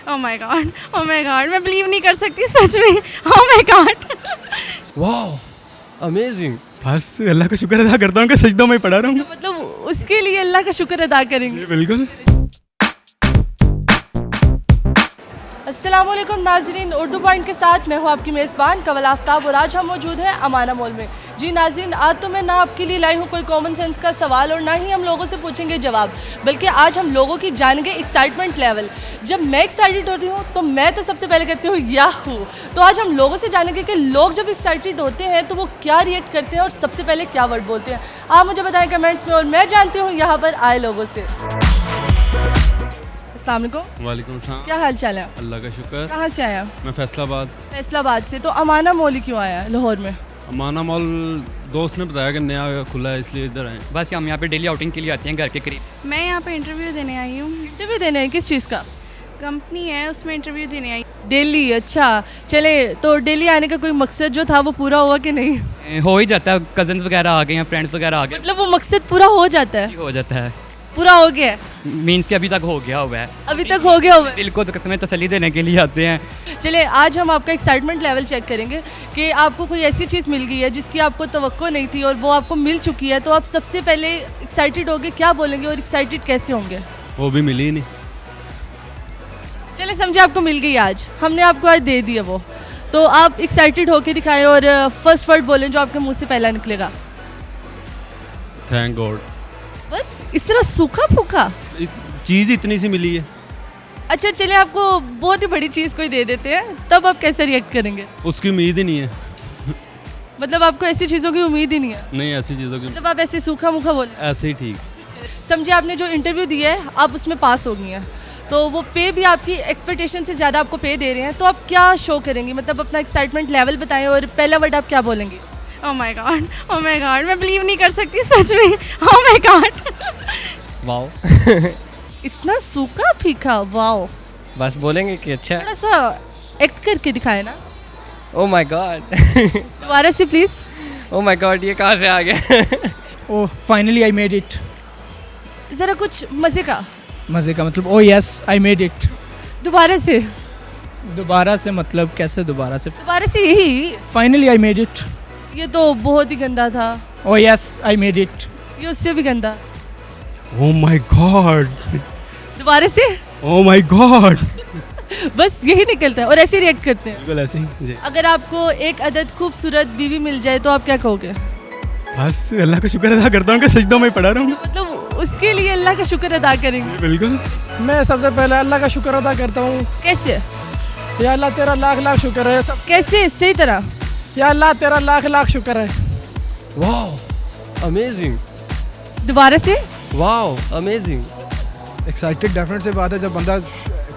Oh my God मैं believe नहीं कर सकती सच में। ओह माय गॉड वाह अमेजिंग। बस अल्लाह का शुक्र अदा करता हूँ कि सजदों में पड़ा रहूँ। मतलब उसके लिए अल्लाह का शुक्र अदा करेंगे। बिल्कुल। अस्सलामुअलैकुम नाज़रीन, उर्दू पॉइंट के साथ मैं हूँ आपकी मेज़बान कवल आफ्ताब और आज हम मौजूद हैं अमाना मॉल में। जी नाज़रीन, आज तो मैं ना आपके लिए लाई हूँ कोई कॉमन सेंस का सवाल और ना ही हम लोगों से पूछेंगे जवाब, बल्कि आज हम लोगों की जानेंगे एक्साइटमेंट लेवल। जब मैं एक्साइटेड होती हूँ तो मैं तो सबसे पहले कहती हूँ याहू। तो आज हम लोगों से जानेंगे कि लोग जब एक्साइटेड होते हैं तो वो क्या रिएक्ट करते हैं और सबसे पहले क्या वर्ड बोलते हैं। आप मुझे बताएं कमेंट्स में और मैं जानती हूँ यहाँ पर आए लोगों से। अस्सलाम वालेकुम। वालेकुम सलाम। क्या हाल चाल है? अल्लाह का शुक्र। कहाँ से आया? मैं फैसलाबाद। फैसलाबाद से। तो अमाना मॉल ही क्यों आया लाहौर में? अमाना मॉल दोस्त ने बताया कि नया खुला है इसलिए इधर आए। बस हम यहाँ पे डेली आउटिंग के लिए आते हैं घर के करीब। मैं यहाँ पे इंटरव्यू देने आई हूँ। इंटरव्यू देने आई? किस चीज़ का? कंपनी है उसमें इंटरव्यू देने आई। डेली? अच्छा चले, तो डेली आने का कोई मकसद जो था वो पूरा हुआ कि नहीं? हो ही जाता है, कजन्स वगैरह आ गए हैं, फ्रेंड्स वगैरह आ गए। मतलब वो मकसद पूरा हो जाता है? हो जाता है, पूरा हो गया है? मीन्स कि अभी तक हो गया हुआ है। अभी तक हो गया हुआ है? दिल को तो कसमें तसल्ली देने के लिए आते हैं। चले, आज हम आपका एक्साइटमेंट लेवल चेक करेंगे कि आपको कोई ऐसी चीज़ मिल गई है जिसकी आपको तवक्को नहीं थी और वो आपको मिल चुकी है, तो आप सबसे पहले एक्साइटेड होगे, क्या बोलेंगे और एक्साइटेड कैसे होंगे? वो भी मिली नहीं। चले समझे आपको मिल गई, आज हमने आपको आज दे दिया वो, तो आप एक्साइटेड होके दिखाएं और फर्स्ट वर्ड बोलें जो आपके मुंह से पहला निकलेगा। Thank God. बस इस तरह सूखा फूखा? चीज़ इतनी सी मिली है। अच्छा चले, आपको बहुत ही बड़ी चीज़ कोई दे देते हैं तब आप कैसे रिएक्ट करेंगे? उसकी उम्मीद ही नहीं है। मतलब आपको ऐसी चीज़ों की उम्मीद ही नहीं है? नहीं, ऐसी चीज़ों की मतलब आप ऐसे सूखा मुखा बोले? ऐसे ही ठीक। समझे आपने जो इंटरव्यू दिया है आप उसमें पास हो गई हैं, तो वो पे भी आपकी एक्सपेक्टेशन से ज़्यादा आपको पे दे रहे हैं, तो आप क्या शो करेंगी? मतलब अपना एक्साइटमेंट लेवल बताएं और पहला वर्ड आप क्या बोलेंगी? ओह माय गॉड मैं बिलीव नहीं कर सकती सच में। Oh my God wow. इतना सूखा फीका, वाओ। बस बोलेंगे कि अच्छा। थोड़ा सा एक्ट करके दिखाए ना। Oh my God. दोबारा से प्लीज़। ओ माय गॉड, ये कहाँ से आ गया? ओह फाइनली आई मेड इट। ज़रा कुछ मज़े का। मज़े का मतलब? Oh yes I made it. दोबारा से। दोबारा से मतलब कैसे? दोबारा से दोबारा से यही। Finally I made it. ये तो बहुत ही गंदा था। Oh yes I made it. ये उससे भी गंदा। Oh my God. दोबारा से। Oh my God. बस यही निकलता है और ऐसे रिएक्ट करते हैं। बिल्कुल ऐसे ही जी। अगर आपको एक अदद खूबसूरत बीवी मिल जाए तो आप क्या कहोगे? बस अल्लाह का शुक्र अदा करता हूँ कि सजदों में पड़ा रहूँ। मतलब उसके लिए अल्लाह का शुक्र अदा करेंगे। बिल्कुल। मैं सबसे पहले अल्लाह का शुक्र अदा करता हूँ। कैसे? या अल्लाह तेरा लाख लाख शुक्र है। सब कैसे सही तरह? या अल्लाह तेरा लाख लाख शुक्र है। वाह अमेजिंग। दोबारा से। वाह अमेजिंग। एक्साइटेड डेफिनेट से बात है। जब बंदा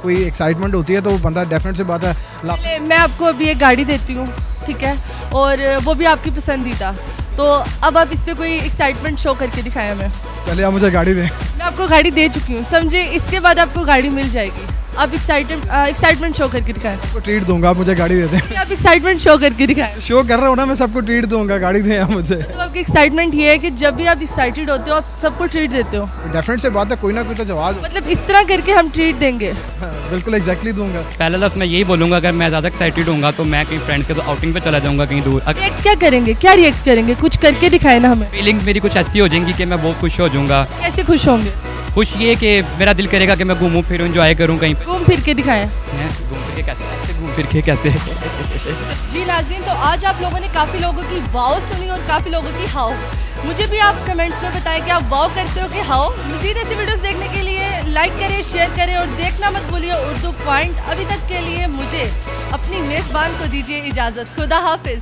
कोई एक्साइटमेंट होती है तो बंदा डेफिनेट से बात है। चलिए, मैं आपको अभी एक गाड़ी देती हूँ, ठीक है, और वो भी आपकी पसंदीदा, तो अब आप इस पर कोई एक्साइटमेंट शो करके दिखाएं हमें। पहले आप मुझे गाड़ी दें। मैं आपको गाड़ी दे चुकी हूँ, समझे, इसके बाद आपको गाड़ी मिल जाएगी। आप एक्साइटमेंट शो करके दिखाएं। आपको ट्रीट दूंगा, आप मुझे गाड़ी दे दें। आप एक्साइटमेंट शो करके दिखाएं। शो कर रहा हूँ ना, मैं सबको ट्रीट दूंगा, गाड़ी दें आप मुझे। तो आपकी एक्साइटमेंट ये है कि जब भी आप एक्साइटेड होते हो आप सबको ट्रीट देते हो? डेफिनेट से बात है, कोई ना कोई तो जवाब। मतलब इस तरह करके हम ट्रीट देंगे? बिल्कुल एग्जैक्टली दूंगा। पहला लफ्ज़ मैं यही बोलूँगा, अगर मैं ज़्यादा एक्साइटेड होऊंगा तो मैं कहीं फ्रेंड के साथ आउटिंग पे चला जाऊँगा कहीं दूर। रिएक्ट क्या करेंगे? क्या रिएक्ट करेंगे? कुछ करके दिखाए ना हमें। फीलिंग्स मेरी कुछ ऐसी हो जाएंगी कि मैं बहुत खुश हो जाऊँगा। कैसे खुश होंगे? खुश ये कि मेरा दिल करेगा कि मैं घूमूं फिरूं, एंजॉय करूं कहीं पे। घूम फिर के दिखाएं। घूम फिर के कैसे? ऐसे घूम फिर के कैसे? जी नाज़रीन, तो आज आप लोगों ने काफ़ी लोगों की वाव सुनी और काफ़ी लोगों की हाओ। मुझे भी आप कमेंट्स में बताएं कि आप वाव करते हो कि हाओ। मज़ीद ऐसी वीडियोस देखने के लिए लाइक करें, शेयर करें और देखना मत भूलिए उर्दू पॉइंट। अभी तक के लिए मुझे अपनी मेज़बान को दीजिए इजाज़त। खुदा हाफिज़।